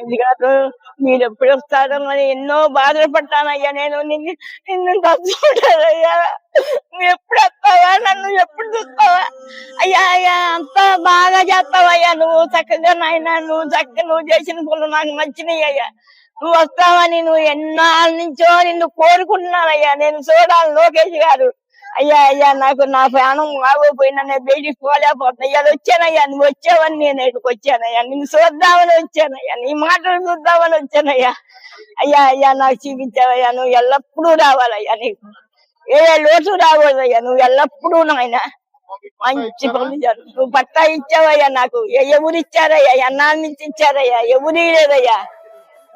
ఎందుకు మీరు ఎప్పుడు వస్తారో మరి ఎన్నో బాధలు పడ్డానయ్యా నేను నిన్ను తలుచుకుంటానయ్యా. నువ్వు ఎప్పుడు వస్తావా, నన్ను ఎప్పుడు చూస్తావా అయ్యా? అయ్యా అంత బాగా చేస్తావయ్యా నువ్వు చక్కగా. నాయన నువ్వు చేసిన పనులు నాకు నచ్చినాయి అయ్యా. నువ్వు వస్తావని నువ్వు ఎన్నాళ్ళ నుంచో నిన్ను కోరుకుంటున్నానయ్యా. నేను చూడాలి లోకేష్ గారు. అయ్యా అయ్యా నాకు నా ప్రాణం బాగోపోయినా నేను బయటికి పోలేకపోతున్నా. ఇవాళ వచ్చానయ్యా, నువ్వు వచ్చావని నేను ఇక్కడికి వచ్చానయ్యా. నిన్ను చూద్దామని వచ్చానయ్యా, నీ మాటలు చూద్దామని వచ్చానయ్యా. అయ్యా అయ్యా నాకు చూపించావయ్యా. నువ్వు ఎల్లప్పుడూ రావాలయ్యా. నీకు ఏ లోటు రాకూడదయ్యా. నువ్వు ఎల్లప్పుడూ నాయన మంచి పనులు నువ్వు పట్టా ఇచ్చావయ్యా నాకు. ఎవరు ఇచ్చారయ్యా? ఎన్నాళ్ళ నుంచి ఇచ్చారయ్యా? ఎవరు లేదయ్యా.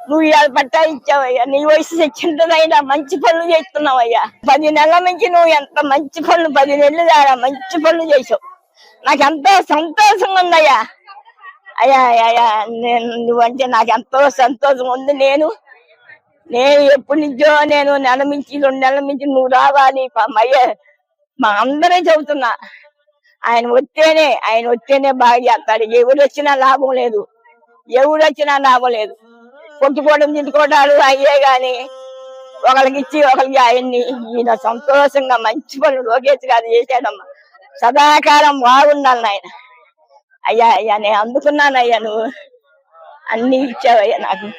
నువ్వు ఇవాళ పట్టా ఇచ్చావయ్యా. నీ వయసు తెచ్చింటదైనా మంచి పనులు చేస్తున్నావయ్యా. 10 నెలల నుంచి నువ్వు ఎంత మంచి పనులు, 10 నెలలు దారా మంచి పనులు చేసావు. నాకు ఎంతో సంతోషంగా ఉందయ్యా. అయ్యా అయ్యా నువ్వంటే నాకు ఎంతో సంతోషం ఉంది. నేను ఎప్పటి నుంచో నేను నెల నుంచి 2 నెలల నుంచి నువ్వు రావాలి మా అందరే చెబుతున్నా. ఆయన వస్తేనే బాగా చేస్తాడు. ఎవరు వచ్చినా లాభం లేదు. కొట్టుకోవడం తిట్టుకోవడాలు అయ్యే గాని ఒకరికి ఇచ్చి ఒకరికి ఆయన్ని ఈయన సంతోషంగా మంచి పనులు లోకేష్ గారు చేశాడమ్మా. సదాకాలం బాగుండాలి నాయన. అయ్యా అయ్యా నేను అందుకున్నానయ్యా. నువ్వు అన్ని ఇచ్చావయ్యా నాకు.